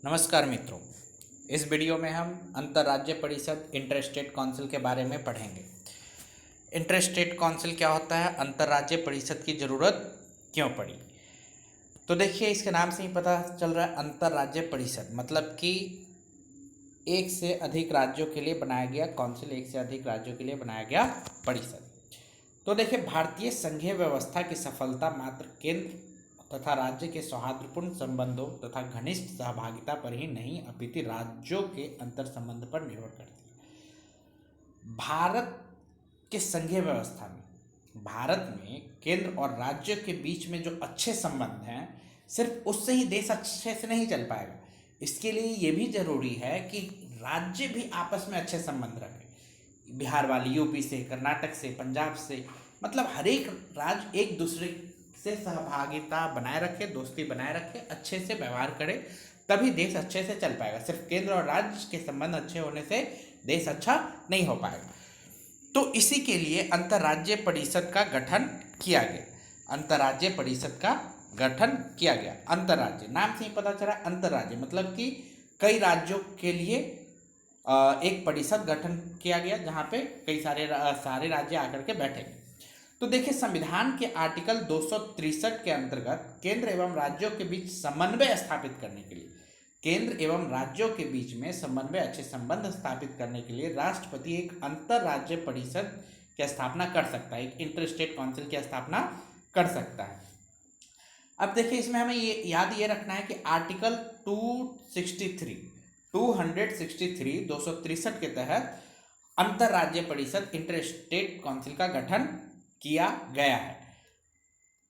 नमस्कार मित्रों, इस वीडियो में हम अंतर्राज्य परिषद इंटर स्टेट काउंसिल के बारे में पढ़ेंगे। इंटर स्टेट काउंसिल क्या होता है, अंतर्राज्य परिषद की ज़रूरत क्यों पड़ी। तो देखिए, इसके नाम से ही पता चल रहा है अंतर्राज्य परिषद मतलब कि एक से अधिक राज्यों के लिए बनाया गया काउंसिल, एक से अधिक राज्यों के लिए बनाया गया परिषद। तो देखिए, भारतीय संघीय व्यवस्था की सफलता मात्र केंद्र तथा राज्य के सौहार्दपूर्ण संबंधों तथा घनिष्ठ सहभागिता पर ही नहीं अपितु राज्यों के अंतर संबंध पर निर्भर करती है। भारत के संघीय व्यवस्था में भारत में केंद्र और राज्य के बीच में जो अच्छे संबंध हैं, सिर्फ उससे ही देश अच्छे से नहीं चल पाएगा। इसके लिए ये भी जरूरी है कि राज्य भी आपस में अच्छे संबंध रखें। बिहार वाली यूपी से, कर्नाटक से, पंजाब से, मतलब हर एक राज्य एक दूसरे से सहभागिता बनाए रखे, दोस्ती बनाए रखे, अच्छे से व्यवहार करे, तभी देश अच्छे से चल पाएगा। सिर्फ केंद्र और राज्य के संबंध अच्छे होने से देश अच्छा नहीं हो पाएगा। तो इसी के लिए अंतर्राज्य परिषद का गठन किया गया। अंतर्राज्य परिषद का गठन किया गया। अंतर्राज्य नाम से ही पता चला, अंतर्राज्य मतलब कि कई राज्यों के लिए एक परिषद गठन किया गया, जहां पे कई सारे राज्य आकर के बैठेंगे। तो देखिए, संविधान के आर्टिकल 263 के अंतर्गत केंद्र एवं राज्यों के बीच समन्वय स्थापित करने के लिए, केंद्र एवं राज्यों के बीच में समन्वय, अच्छे संबंध स्थापित करने के लिए राष्ट्रपति एक अंतर्राज्य परिषद की स्थापना कर सकता है, एक इंटर स्टेट काउंसिल की स्थापना कर सकता है। अब देखिए, इसमें हमें ये याद रखना है कि आर्टिकल 263 के तहत अंतर्राज्य परिषद इंटर स्टेट काउंसिल का गठन किया गया है।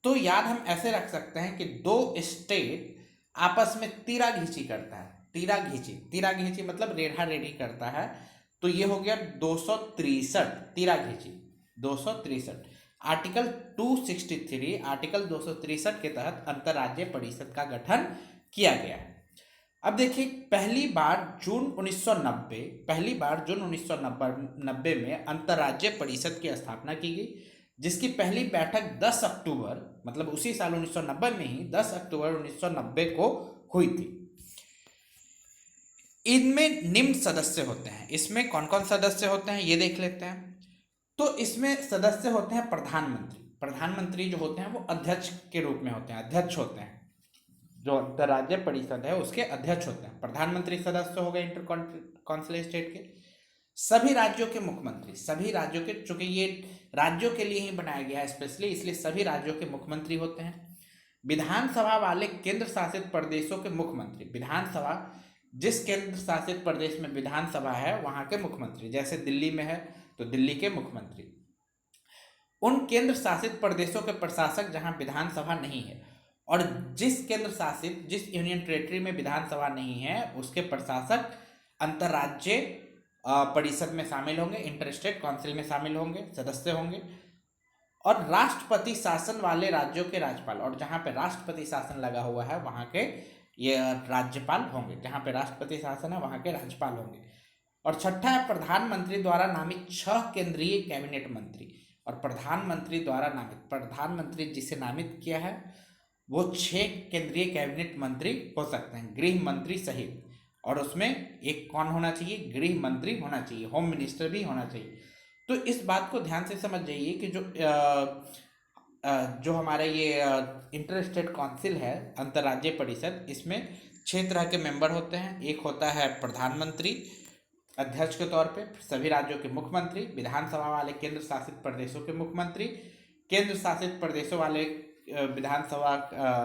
तो याद हम ऐसे रख सकते हैं कि दो स्टेट आपस में तीरा घींची करता है। तीरा घींची मतलब रेढ़ा रेढ़ी करता है। तो ये हो गया 263, तीरा घींची 263। आर्टिकल 263 के तहत अंतर्राज्य परिषद का गठन किया गया है। अब देखिए, पहली बार जून 1990 में अंतर्राज्य परिषद की स्थापना की गई, जिसकी पहली बैठक 10 अक्टूबर मतलब उसी साल 1990 में ही 10 अक्टूबर 1990 को हुई थी। इनमें निम्न सदस्य होते हैं। इसमें कौन कौन सदस्य होते हैं ये देख लेते हैं। तो इसमें सदस्य होते हैं प्रधानमंत्री। प्रधानमंत्री जो होते हैं वो अध्यक्ष के रूप में होते हैं, अध्यक्ष होते हैं। जो अंतर्राज्य परिषद है उसके अध्यक्ष होते हैं। प्रधानमंत्री सदस्य हो गए इंटर काउंसिल स्टेट के। सभी राज्यों के मुख्यमंत्री, सभी राज्यों के, चूंकि ये राज्यों के लिए ही बनाया गया है स्पेशली, इसलिए सभी राज्यों के मुख्यमंत्री होते हैं। विधानसभा वाले केंद्र शासित प्रदेशों के मुख्यमंत्री, विधानसभा जिस केंद्र शासित प्रदेश में विधानसभा है वहां के मुख्यमंत्री, जैसे दिल्ली में है तो दिल्ली के मुख्यमंत्री। उन केंद्र शासित प्रदेशों के प्रशासक जहां विधानसभा नहीं है, और जिस यूनियन टेरिटरी में विधानसभा नहीं है उसके प्रशासक अंतर्राज्य परिषद में शामिल होंगे, इंटर स्टेट काउंसिल में शामिल होंगे, सदस्य होंगे। और राष्ट्रपति शासन वाले राज्यों के राज्यपाल, और जहां पे राष्ट्रपति शासन लगा हुआ है वहां के ये राज्यपाल होंगे, जहां पे राष्ट्रपति शासन है वहां के राज्यपाल होंगे। और छठा है प्रधानमंत्री द्वारा नामित 6 केंद्रीय कैबिनेट मंत्री। और प्रधानमंत्री द्वारा नामित, प्रधानमंत्री जिसे नामित किया है वो 6 केंद्रीय कैबिनेट मंत्री हो सकते हैं, गृह मंत्री सहित। और उसमें एक कौन होना चाहिए, गृह मंत्री होना चाहिए, होम मिनिस्टर भी होना चाहिए। तो इस बात को ध्यान से समझ जाइए कि जो हमारा ये इंटर स्टेट काउंसिल है, अंतर्राज्य परिषद, इसमें 6 तरह के मेंबर होते हैं। एक होता है प्रधानमंत्री अध्यक्ष के तौर पे, सभी राज्यों के मुख्यमंत्री, विधानसभा वाले केंद्र शासित प्रदेशों के मुख्यमंत्री, केंद्र शासित प्रदेशों वाले विधानसभा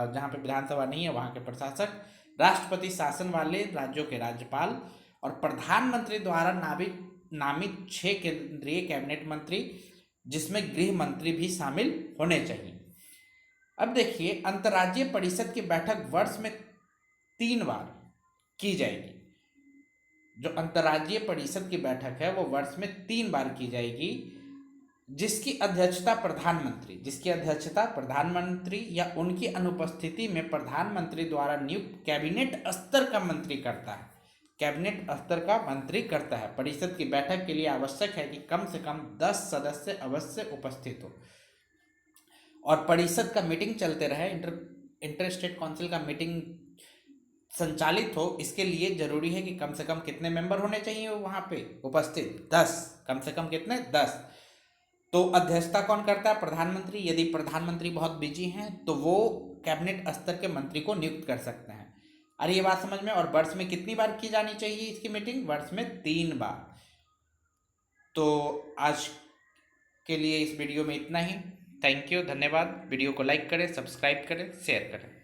जहाँ पे विधानसभा नहीं है वहाँ के प्रशासक, राष्ट्रपति शासन वाले राज्यों के राज्यपाल, और प्रधानमंत्री द्वारा नामित 6 केंद्रीय कैबिनेट मंत्री, जिसमें गृह मंत्री भी शामिल होने चाहिए। अब देखिए, अंतर्राज्यीय परिषद की बैठक वर्ष में 3 बार की जाएगी। जो अंतर्राज्यीय परिषद की बैठक है वो वर्ष में 3 बार की जाएगी, जिसकी अध्यक्षता प्रधानमंत्री या उनकी अनुपस्थिति में प्रधानमंत्री द्वारा नियुक्त कैबिनेट स्तर का मंत्री करता है। कैबिनेट स्तर का मंत्री करता है। परिषद की बैठक के लिए आवश्यक है कि कम से कम 10 सदस्य अवश्य उपस्थित हो, और परिषद का मीटिंग चलते रहे। इंटर स्टेट काउंसिल का मीटिंग संचालित हो, इसके लिए जरूरी है कि कम से कम कितने मेंबर होने चाहिए वहाँ पे उपस्थित? 10। कम से कम कितने? 10। तो अध्यक्षता कौन करता है? प्रधानमंत्री। यदि प्रधानमंत्री बहुत बिजी हैं तो वो कैबिनेट स्तर के मंत्री को नियुक्त कर सकते हैं। अरे ये बात समझ में। और वर्ष में कितनी बार की जानी चाहिए इसकी मीटिंग? वर्ष में 3 बार। तो आज के लिए इस वीडियो में इतना ही। थैंक यू, धन्यवाद। वीडियो को लाइक करें, सब्सक्राइब करें, शेयर करें।